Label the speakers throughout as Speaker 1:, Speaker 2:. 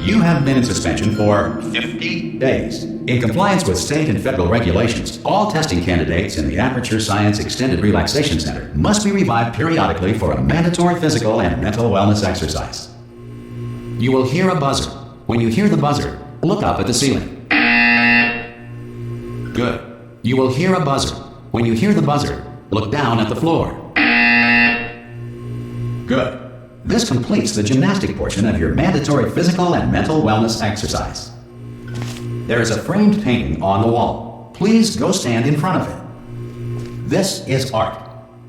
Speaker 1: You have been in suspension for 50 days. In compliance with state and federal regulations, all testing candidates in the Aperture Science Extended Relaxation Center must be revived periodically for a mandatory physical and mental wellness exercise. You will hear a buzzer. When you hear the buzzer, look up at the ceiling. Good. You will hear a buzzer. When you hear the buzzer, look down at the floor. Good. This completes the gymnastic portion of your mandatory physical and mental wellness exercise. There is a framed painting on the wall. Please go stand in front of it. This is art.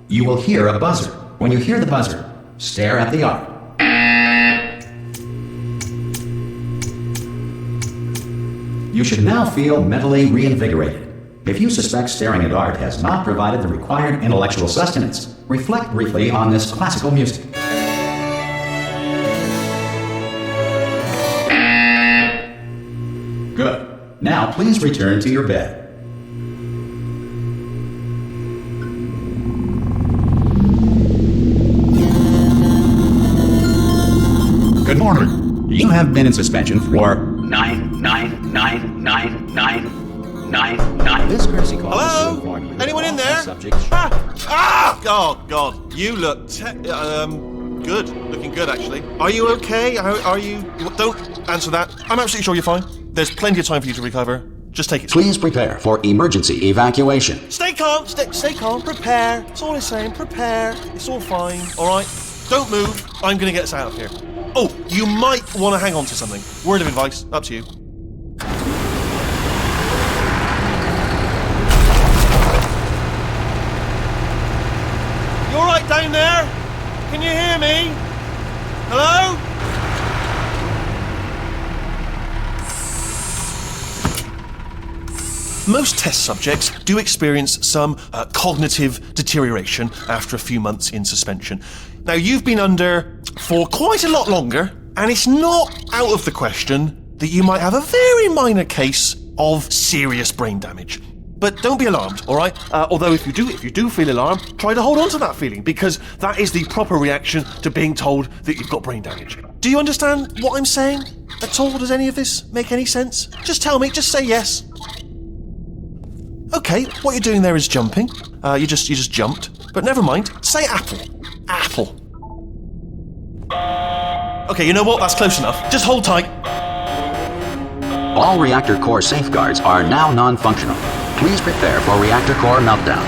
Speaker 1: You will hear a buzzer. When you hear the buzzer, stare at the art. You should now feel mentally reinvigorated. If you suspect staring at art has not provided the required intellectual sustenance, reflect briefly on this classical music. Good. Now please return to your bed. Good morning. You have been in suspension for 9. This courtesy call.
Speaker 2: Hello? Anyone in there? Oh God! You look good. Looking good, actually. Are you okay? Are you? Don't answer that. I'm absolutely sure you're fine. There's plenty of time for you to recover. Just take it.
Speaker 1: Please prepare for emergency evacuation.
Speaker 2: Stay calm. Stay calm. Prepare. That's all I'm saying. Prepare. It's all fine. All right. Don't move. I'm gonna get us out of here. Oh, you might want to hang on to something. Word of advice. Up to you. You all right down there? Can you hear me? Hello? Most test subjects do experience some cognitive deterioration after a few months in suspension. Now, you've been under for quite a lot longer, and it's not out of the question that you might have a very minor case of serious brain damage. But don't be alarmed, all right? Although if you do feel alarmed, try to hold on to that feeling, because that is the proper reaction to being told that you've got brain damage. Do you understand what I'm saying at all? Does any of this make any sense? Just tell me, just say yes. Okay, what you're doing there is jumping. You just jumped. But never mind. Say apple. Apple. Okay, you know what? That's close enough. Just hold tight.
Speaker 1: All reactor core safeguards are now non-functional. Please prepare for reactor core meltdown.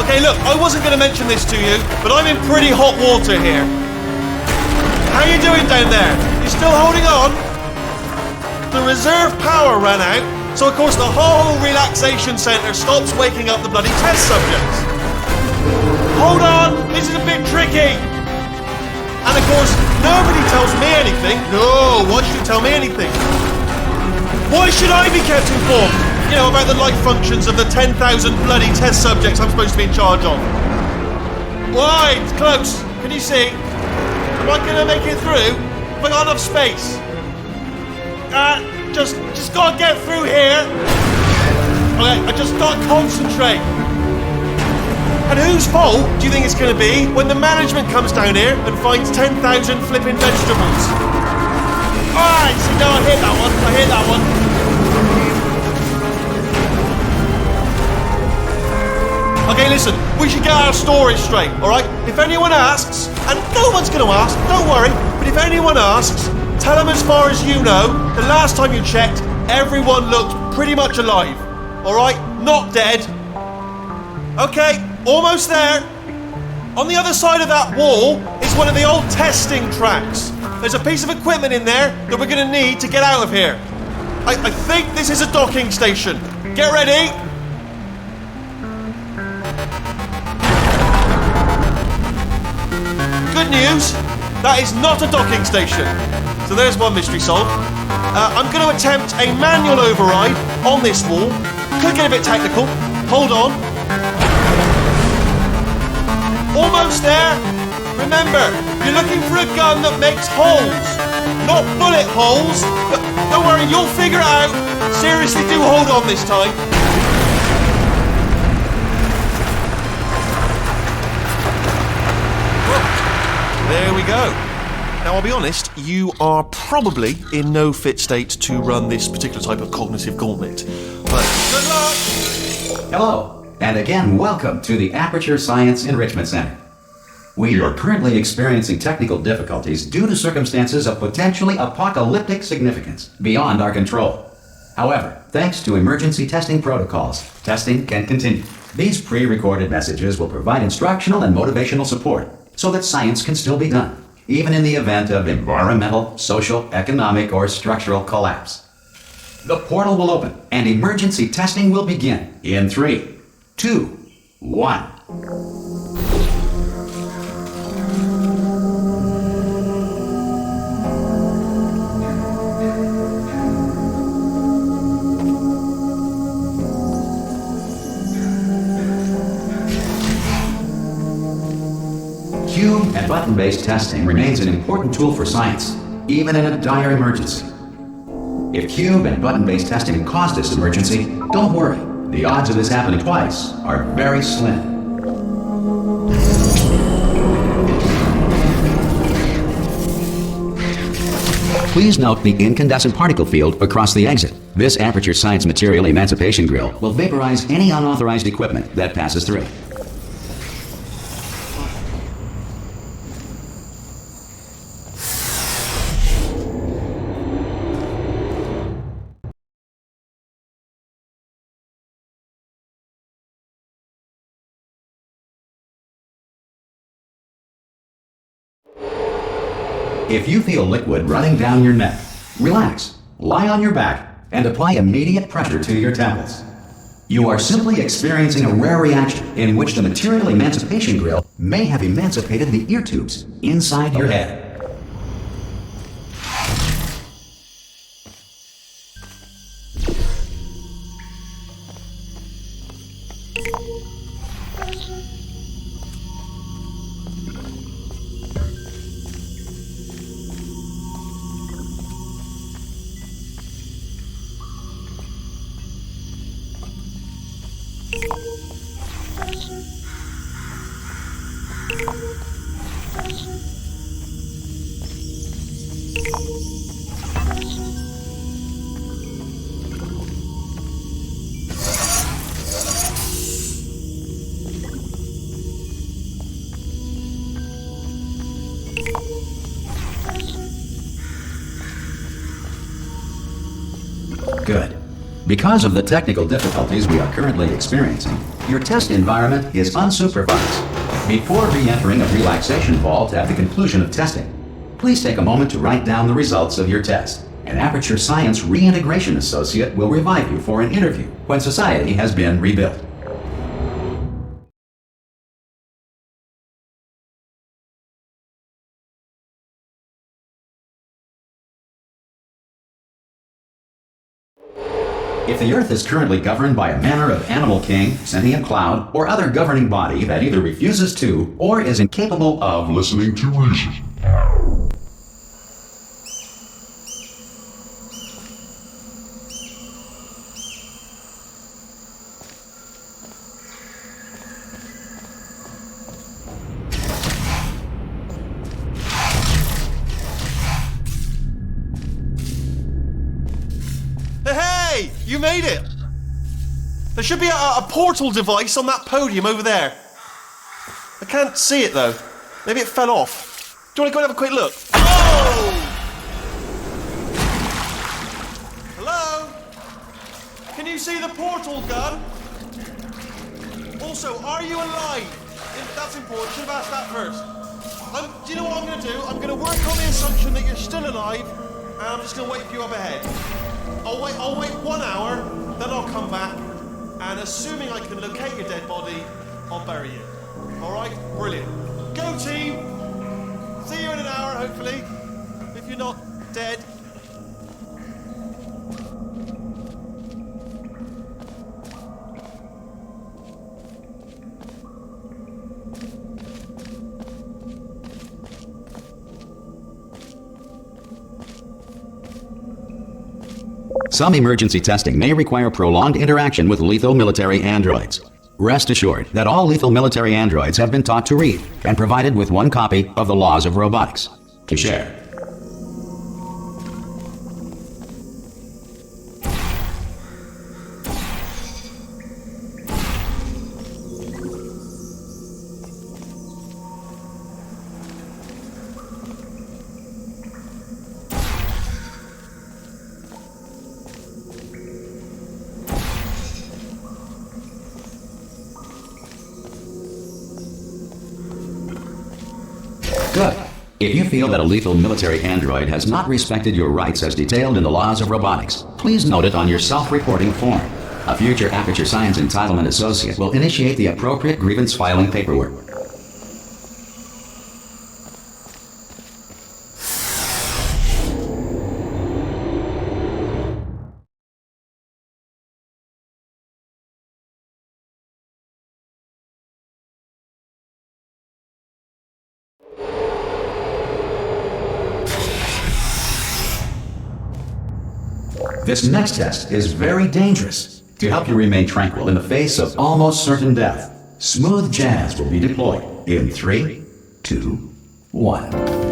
Speaker 2: Okay, look, I wasn't going to mention this to you, but I'm in pretty hot water here. How you doing down there? You still holding on? The reserve power ran out, so of course the whole relaxation centre stops waking up the bloody test subjects. Hold on, this is a bit tricky. And of course, nobody tells me anything. No, why should you tell me anything? Why should I be kept informed? You know, about the life functions of the 10,000 bloody test subjects I'm supposed to be in charge of. Why? It's close. Can you see? Am I going to make it through? Have I got enough space? Just gotta get through here. Okay, I just gotta concentrate. And whose fault do you think it's gonna be when the management comes down here and finds 10,000 flipping vegetables? Alright, see, no, I hear that one. Okay, listen, we should get our stories straight, alright? If anyone asks, and no one's gonna ask, don't worry, but if anyone asks, tell them as far as you know, the last time you checked, everyone looked pretty much alive. Alright? Not dead. Okay, almost there. On the other side of that wall is one of the old testing tracks. There's a piece of equipment in there that we're going to need to get out of here. I think this is a docking station. Get ready. Good news, that is not a docking station. So there's one mystery solved. I'm going to attempt a manual override on this wall. Could get a bit technical. Hold on. Almost there. Remember, you're looking for a gun that makes holes. Not bullet holes, but don't worry, you'll figure it out. Seriously, do hold on this time. There we go. Now, I'll be honest, you are probably in no fit state to run this particular type of cognitive gauntlet. But good luck!
Speaker 1: Hello, and again, welcome to the Aperture Science Enrichment Center. We are currently experiencing technical difficulties due to circumstances of potentially apocalyptic significance beyond our control. However, thanks to emergency testing protocols, testing can continue. These pre-recorded messages will provide instructional and motivational support so that science can still be done, even in the event of environmental, social, economic, or structural collapse. The portal will open and emergency testing will begin in 3, 2, 1. Cube and button-based testing remains an important tool for science, even in a dire emergency. If cube and button-based testing caused this emergency, don't worry. The odds of this happening twice are very slim. Please note the incandescent particle field across the exit. This Aperture Science Material Emancipation Grill will vaporize any unauthorized equipment that passes through. If you feel liquid running down your neck, relax, lie on your back, and apply immediate pressure to your temples. You are simply experiencing a rare reaction in which the Material Emancipation Grill may have emancipated the ear tubes inside your head. Good. Because of the technical difficulties we are currently experiencing, your test environment is unsupervised. Before re-entering a relaxation vault at the conclusion of testing, please take a moment to write down the results of your test. An Aperture Science Reintegration Associate will revive you for an interview when society has been rebuilt. If the Earth is currently governed by a manner of animal king, sentient cloud, or other governing body that either refuses to or is incapable of listening to reason.
Speaker 2: Hey, you made it! There should be a portal device on that podium over there. I can't see it though. Maybe it fell off. Do you want to go and have a quick look? Oh! Hello? Can you see the portal gun? Also, are you alive? That's important. Should have asked that first. Do you know what I'm going to do? I'm going to work on the assumption that you're still alive, and I'm just going to wait for you up ahead. I'll wait 1 hour, then I'll come back, and assuming I can locate your dead body, I'll bury you. Alright? Brilliant. Go team! See you in an hour, hopefully. If you're not dead.
Speaker 1: Some emergency testing may require prolonged interaction with lethal military androids. Rest assured that all lethal military androids have been taught to read and provided with one copy of the laws of robotics. to share. Good. If you feel that a lethal military android has not respected your rights as detailed in the laws of robotics, please note it on your self-reporting form. A future Aperture Science Entitlement Associate will initiate the appropriate grievance filing paperwork. This next test is very dangerous. To help you remain tranquil in the face of almost certain death, smooth jazz will be deployed in 3, 2, 1.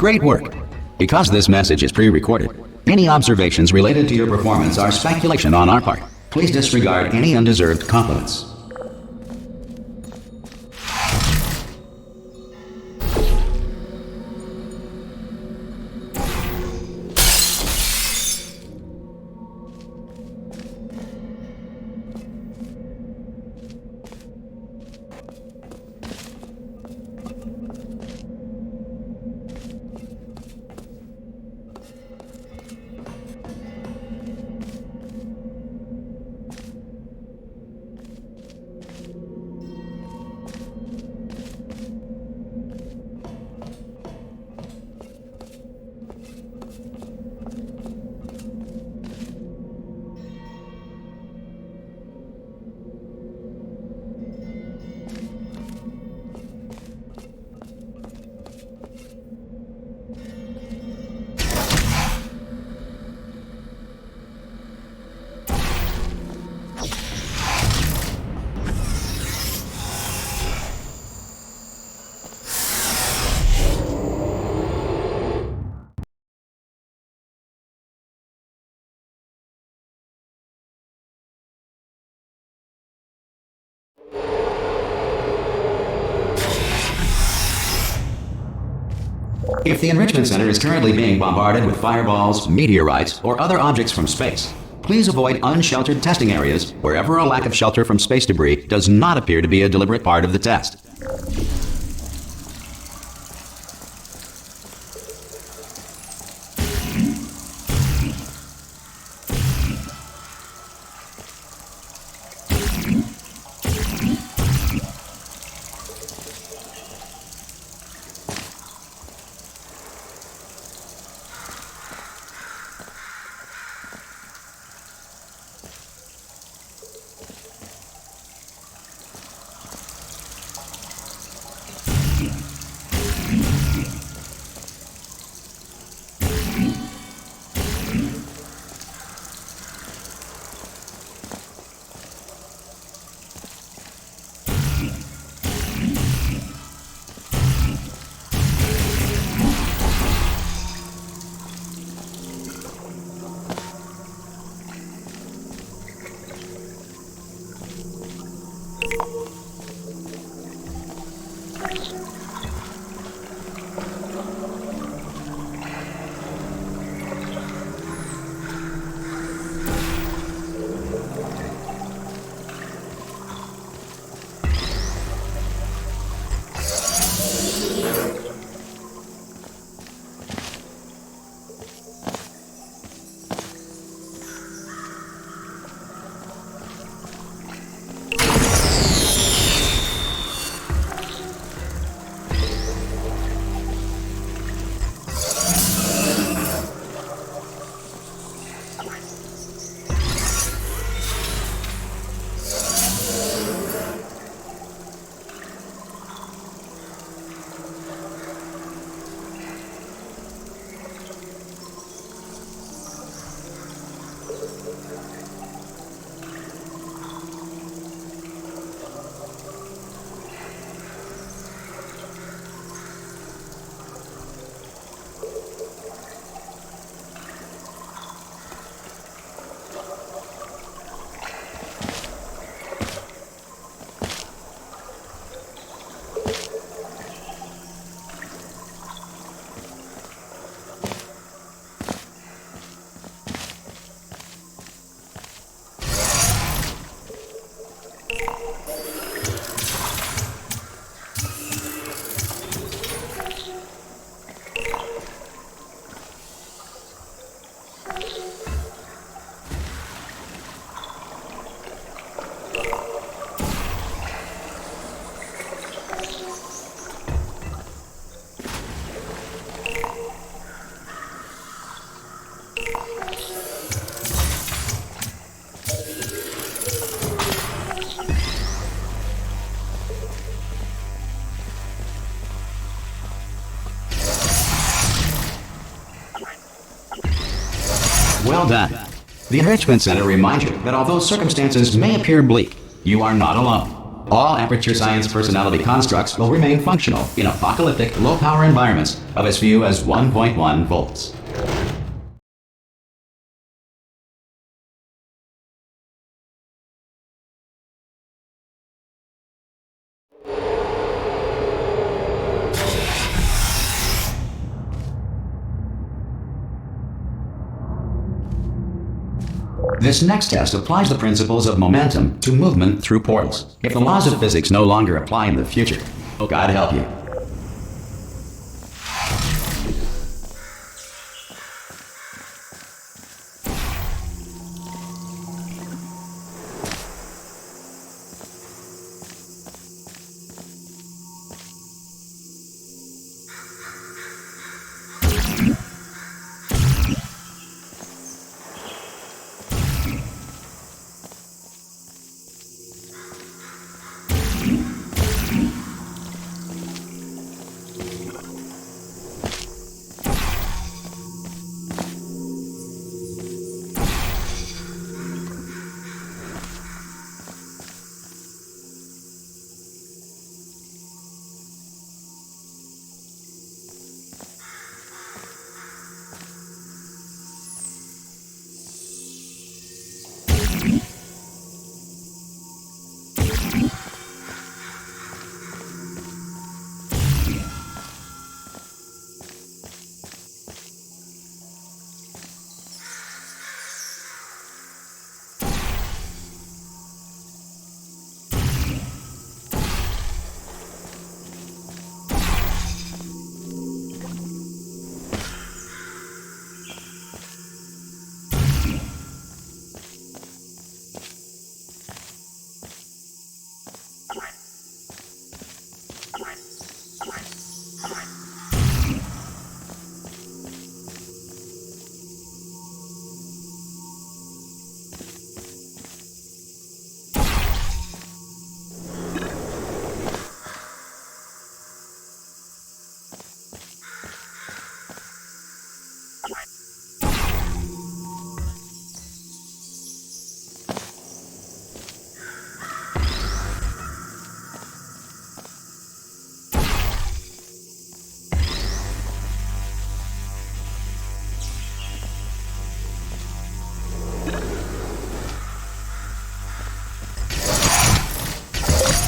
Speaker 1: Great work! Because this message is pre-recorded, any observations related to your performance are speculation on our part. Please disregard any undeserved compliments. If the Enrichment Center is currently being bombarded with fireballs, meteorites, or other objects from space, please avoid unsheltered testing areas wherever a lack of shelter from space debris does not appear to be a deliberate part of the test. Well done. The Enrichment Center reminds you that although circumstances may appear bleak, you are not alone. All Aperture Science personality constructs will remain functional in apocalyptic, low-power environments of as few as 1.1 volts. This next test applies the principles of momentum to movement through portals. If the laws of physics no longer apply in the future, oh, God help you.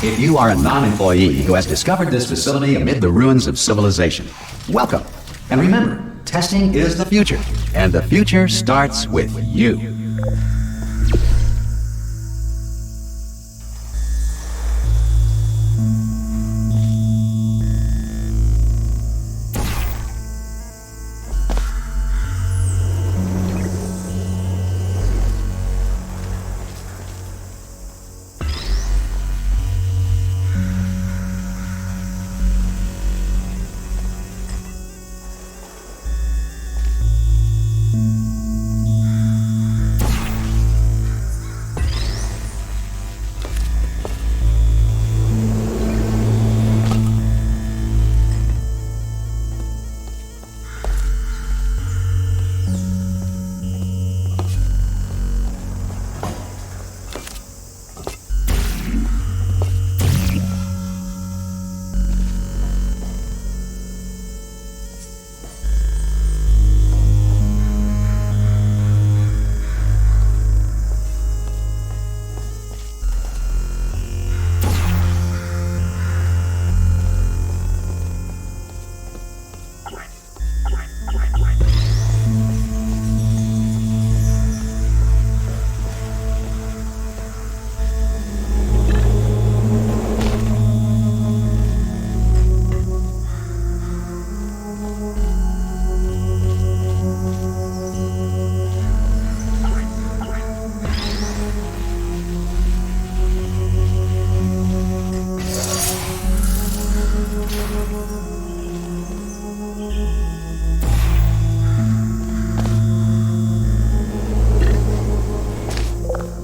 Speaker 1: if you are a non-employee who has discovered this facility amid the ruins of civilization, welcome. And remember, testing is the future, and the future starts with you.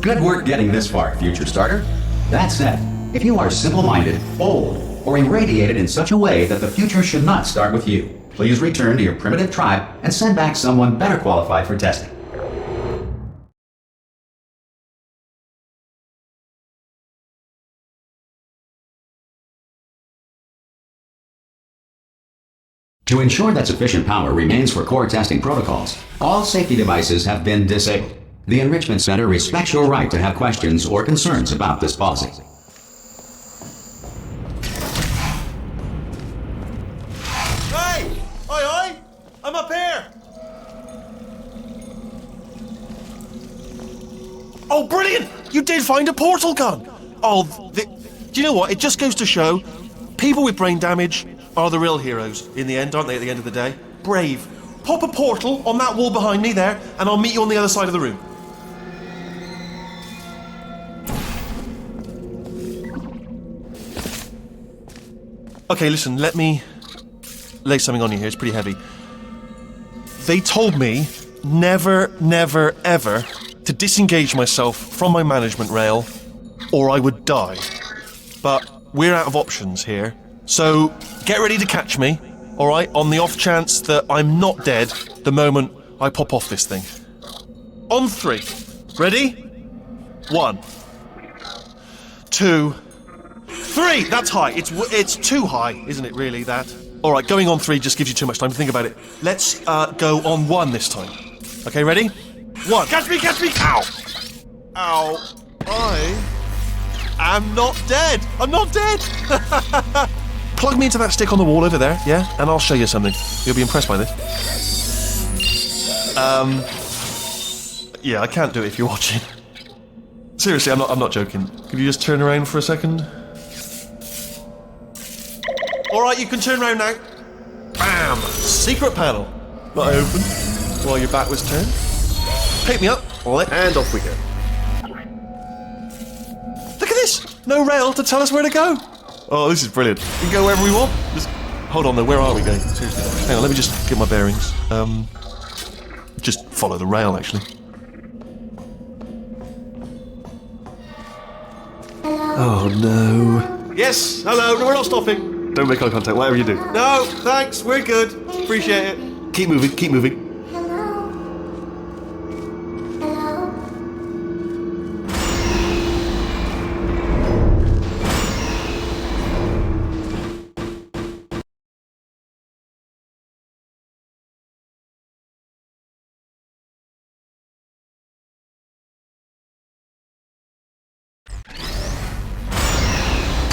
Speaker 1: Good work getting this far, future starter. That said, if you are simple-minded, bold, or irradiated in such a way that the future should not start with you, please return to your primitive tribe and send back someone better qualified for testing. To ensure that sufficient power remains for core testing protocols, all safety devices have been disabled. The Enrichment Center respects your right to have questions or concerns about this policy.
Speaker 2: Hey! Oi, oi! I'm up here! Oh, brilliant! You did find a portal gun! Oh, do you know what? It just goes to show, people with brain damage are the real heroes in the end, aren't they, at the end of the day? Brave. Pop a portal on that wall behind me there, and I'll meet you on the other side of the room. Okay, listen, let me lay something on you here. It's pretty heavy. They told me never, never, ever to disengage myself from my management rail or I would die. But we're out of options here. So get ready to catch me, all right, on the off chance that I'm not dead the moment I pop off this thing. On 3. Ready? 1, 2, 3! That's high. It's too high, isn't it, really, that? All right, going on 3 just gives you too much time to think about it. Let's go on 1 this time. Okay, ready? 1. Catch me, catch me! Ow! Ow. I am not dead. I'm not dead! Plug me into that stick on the wall over there, yeah? And I'll show you something. You'll be impressed by this. Yeah, I can't do it if you're watching. Seriously, I'm not joking. Could you just turn around for a second? Alright, you can turn around now. Bam! Secret panel. That I opened while your back was turned. Pick me up, and off we go. Look at this! No rail to tell us where to go. Oh, this is brilliant. We can go wherever we want. Just hold on though, where are we going? Seriously. Hang on, let me just get my bearings. Just follow the rail, actually. Oh no. Yes, hello, no, we're not stopping. Don't make eye contact, whatever you do. No, thanks, we're good. Appreciate it. Keep moving, keep moving.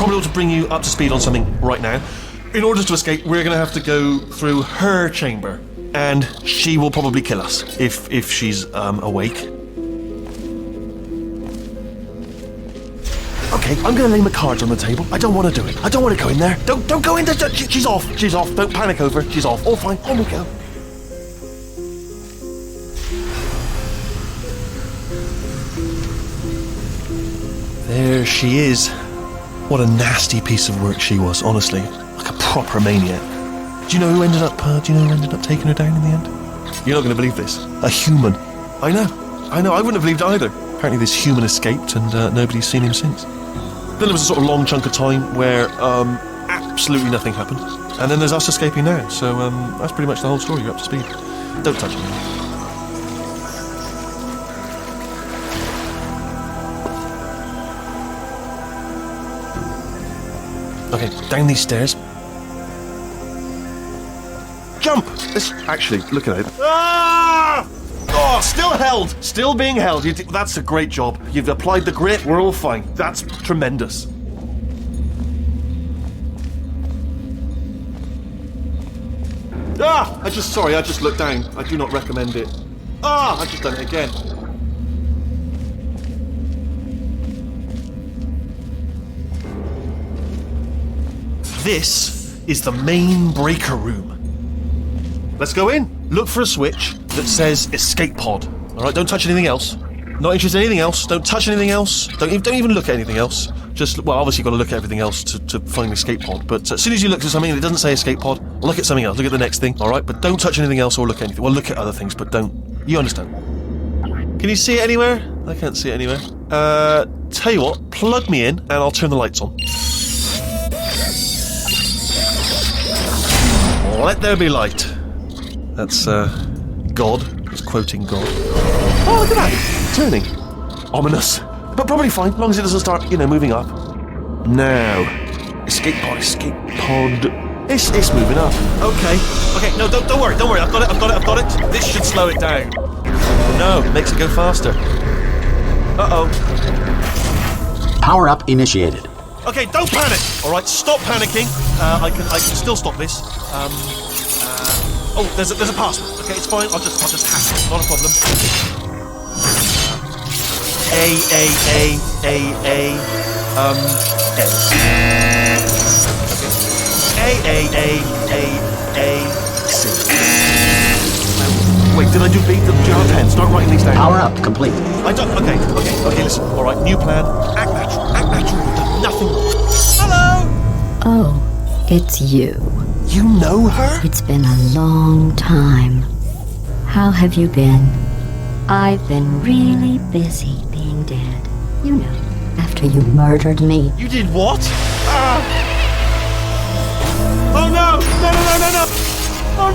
Speaker 2: probably ought to bring you up to speed on something right now. In order to escape, we're going to have to go through her chamber, and she will probably kill us if she's awake. Okay, I'm going to lay my cards on the table. I don't want to do it. I don't want to go in there. Don't go in there. She's off. She's off. Don't panic over. She's off. All fine. On we go. There she is. What a nasty piece of work she was, honestly. Like a proper maniac. Do you know who ended up taking her down in the end? You're not going to believe this. A human. I know. I wouldn't have believed either. Apparently this human escaped and nobody's seen him since. Then there was a sort of long chunk of time where absolutely nothing happened. And then there's us escaping now. So that's pretty much the whole story. You're up to speed. Don't touch me. Okay, down these stairs. Jump! Actually, look at it. Ah! Oh, still held! Still being held. That's a great job. You've applied the grit, we're all fine. That's tremendous. Ah! I just looked down. I do not recommend it. Ah! I've just done it again. This is the main breaker room. Let's go in. Look for a switch that says escape pod. All right, don't touch anything else. Not interested in anything else. Don't touch anything else. Don't even look at anything else. Obviously you've got to look at everything else to find the escape pod. But as soon as you look at something and it doesn't say escape pod, look at something else. Look at the next thing. All right, but don't touch anything else or look at anything. Well, look at other things, but don't. You understand? Can you see it anywhere? I can't see it anywhere. Tell you what, plug me in and I'll turn the lights on. Let there be light. That's, God. It's quoting God. Oh, look at that! Turning. Ominous. But probably fine, as long as it doesn't start, moving up. Now. Escape pod. It's moving up. Okay, no, don't worry. I've got it. This should slow it down. No, it makes it go faster. Uh-oh.
Speaker 1: Power up initiated.
Speaker 2: Okay, don't panic! Alright, stop panicking. I can still stop this. Oh, there's a password. Okay, it's fine. I'll just hack it. Not a problem. A. C. Wait, did I do B? Do you have a pen? Start writing these down.
Speaker 1: Power up complete.
Speaker 2: I don't. Okay, listen. Alright, new plan. Act natural. You've done nothing wrong. Hello!
Speaker 3: Oh, it's you.
Speaker 2: You know her?
Speaker 3: It's been a long time. How have you been? I've been really busy being dead. You know, after you murdered me.
Speaker 2: You did what? Oh no! No! Oh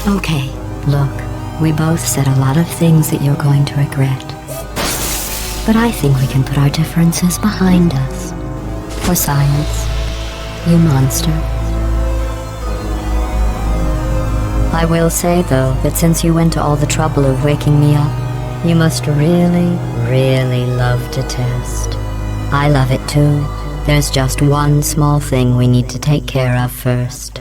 Speaker 2: no!
Speaker 3: Okay, look, we both said a lot of things that you're going to regret. But I think we can put our differences behind us. For science. You monster. I will say, though, that since you went to all the trouble of waking me up, you must really, really love to test. I love it too. There's just one small thing we need to take care of first.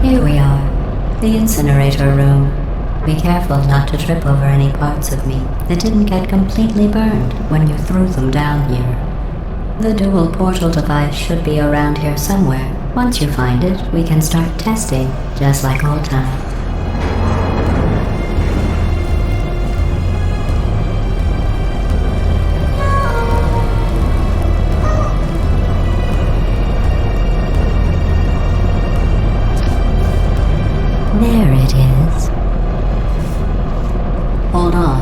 Speaker 3: Here we are, the incinerator room. Be careful not to trip over any parts of me that didn't get completely burned when you threw them down here. The dual portal device should be around here somewhere. Once you find it, we can start testing, just like old times. There it is. Hold on.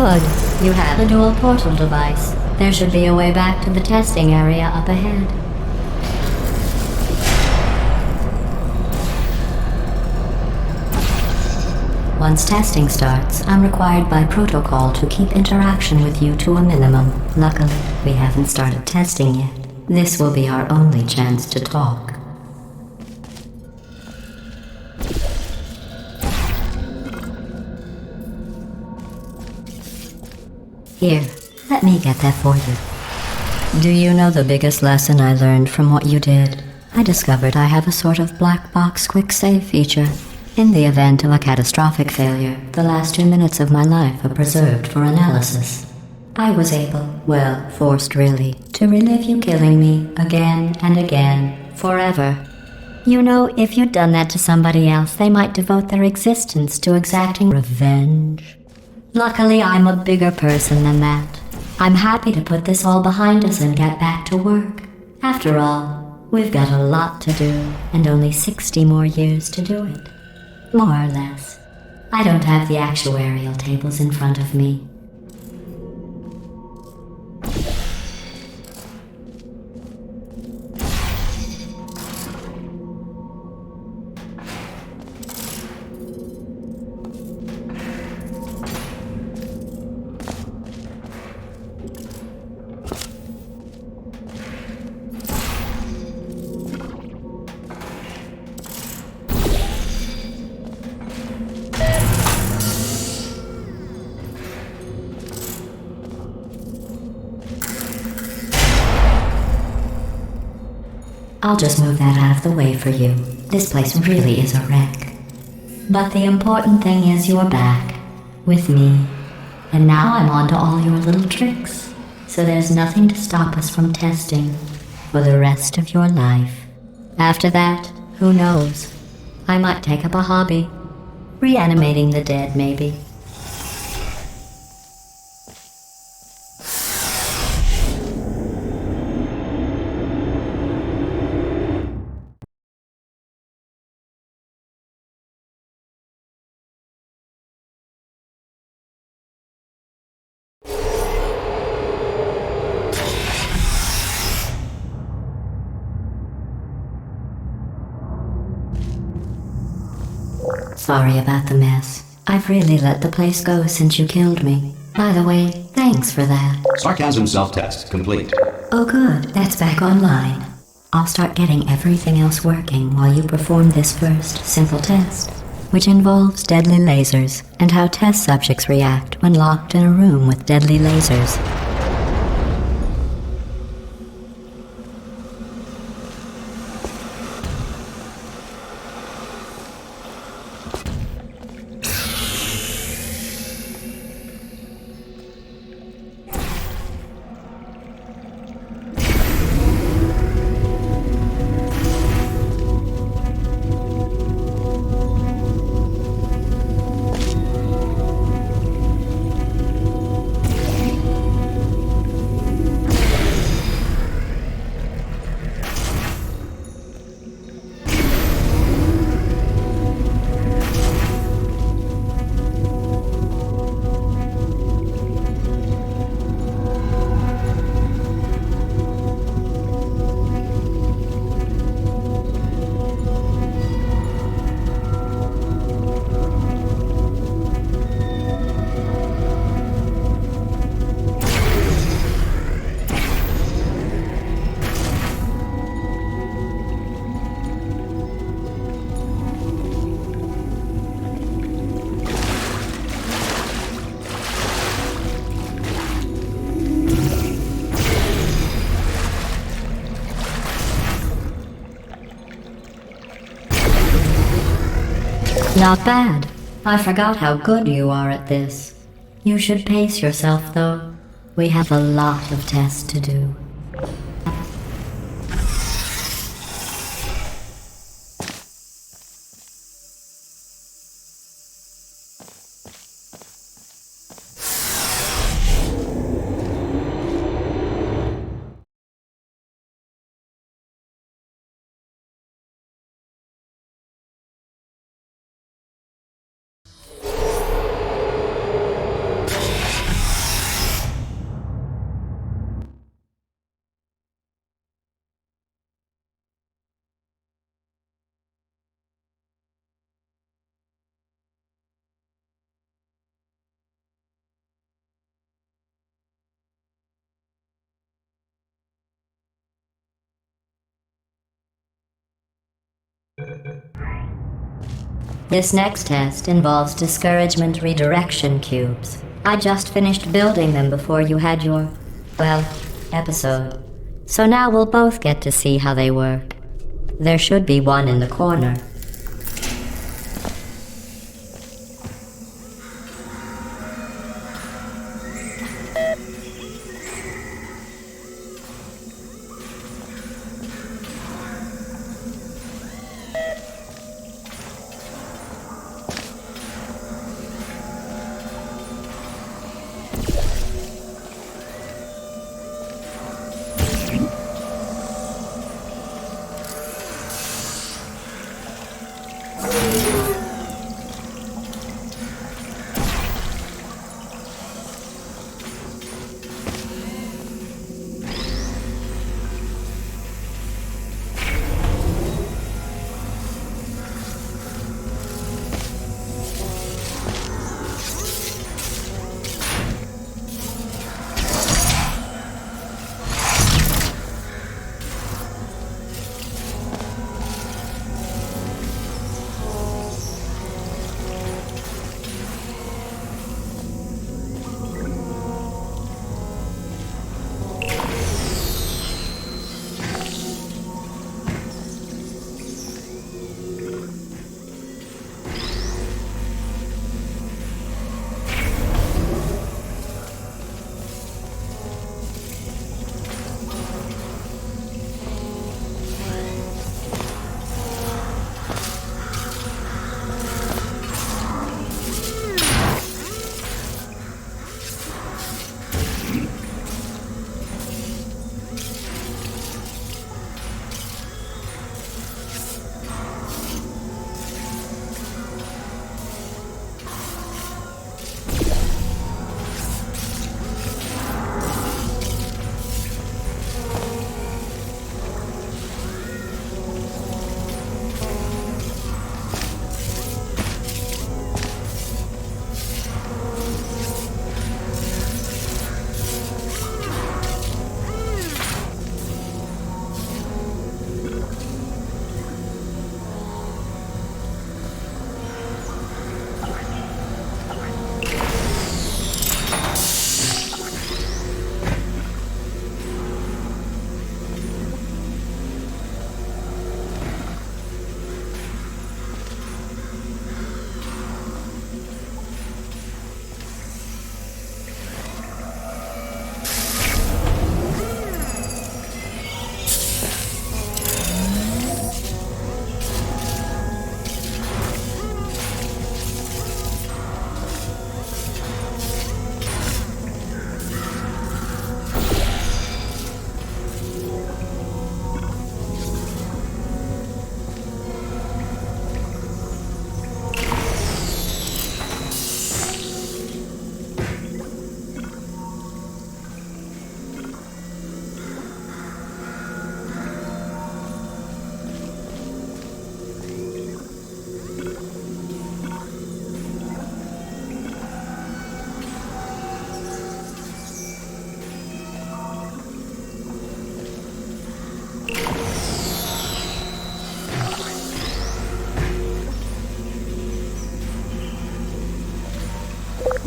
Speaker 3: Good. You have a dual portal device. There should be a way back to the testing area up ahead. Once testing starts, I'm required by protocol to keep interaction with you to a minimum. Luckily, we haven't started testing yet. This will be our only chance to talk. Here, let me get that for you. Do you know the biggest lesson I learned from what you did? I discovered I have a sort of black box quick save feature. In the event of a catastrophic failure, the last 2 minutes of my life are preserved for analysis. I was able, well, forced really, to relive you killing me again and again, forever. You know, if you'd done that to somebody else, they might devote their existence to exacting revenge. Luckily, I'm a bigger person than that. I'm happy to put this all behind us and get back to work. After all, we've got a lot to do, and only 60 more years to do it. More or less. I don't have the actuarial tables in front of me. I'll just move that out of the way for you. This place really is a wreck. But the important thing is you're back. With me. And now I'm on to all your little tricks. So there's nothing to stop us from testing. For the rest of your life. After that, who knows? I might take up a hobby. Reanimating the dead, maybe. Sorry about the mess. I've really let the place go since you killed me. By the way, thanks for that.
Speaker 1: Sarcasm self-test complete.
Speaker 3: Oh good, that's back online. I'll start getting everything else working while you perform this first simple test, which involves deadly lasers and how test subjects react when locked in a room with deadly lasers. Not bad. I forgot how good you are at this. You should pace yourself, though. We have a lot of tests to do. This next test involves discouragement redirection cubes. I just finished building them before you had your, well, episode. So now we'll both get to see how they work. There should be one in the corner.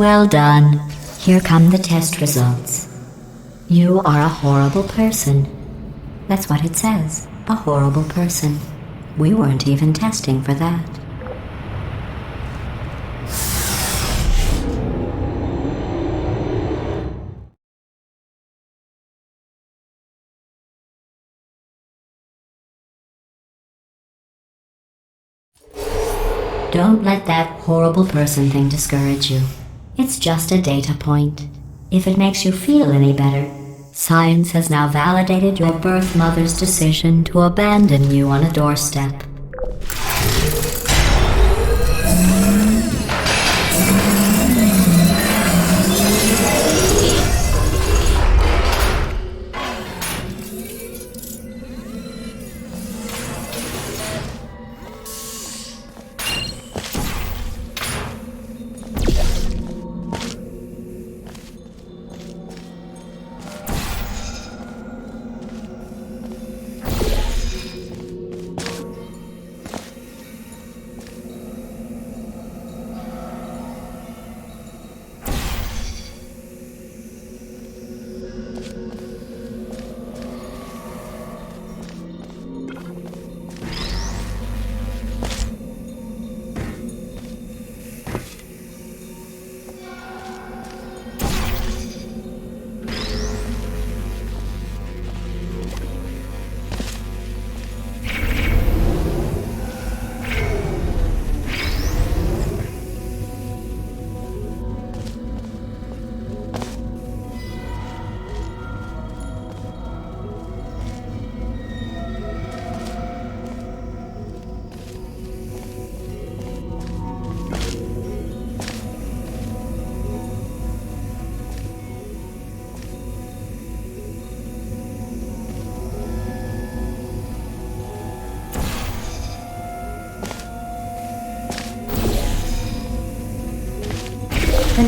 Speaker 3: Well done. Here come the test results. You are a horrible person. That's what it says. A horrible person. We weren't even testing for that. Don't let that horrible person thing discourage you. It's just a data point. If it makes you feel any better, science has now validated your birth mother's decision to abandon you on a doorstep.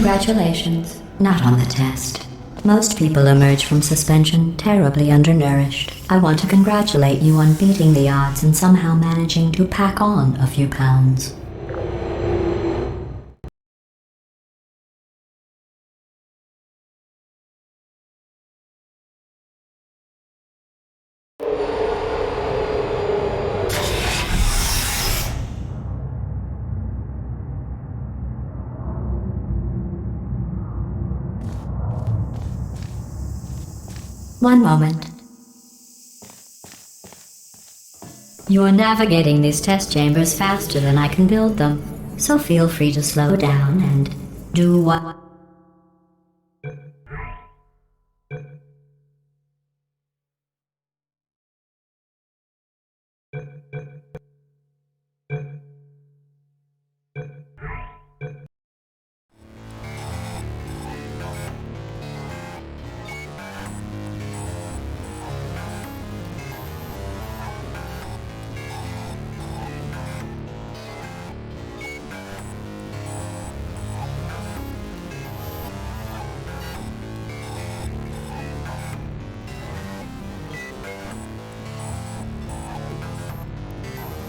Speaker 3: Congratulations. Not on the test. Most people emerge from suspension terribly undernourished. I want to congratulate you on beating the odds and somehow managing to pack on a few pounds. One moment. You're navigating these test chambers faster than I can build them, so feel free to slow down and do what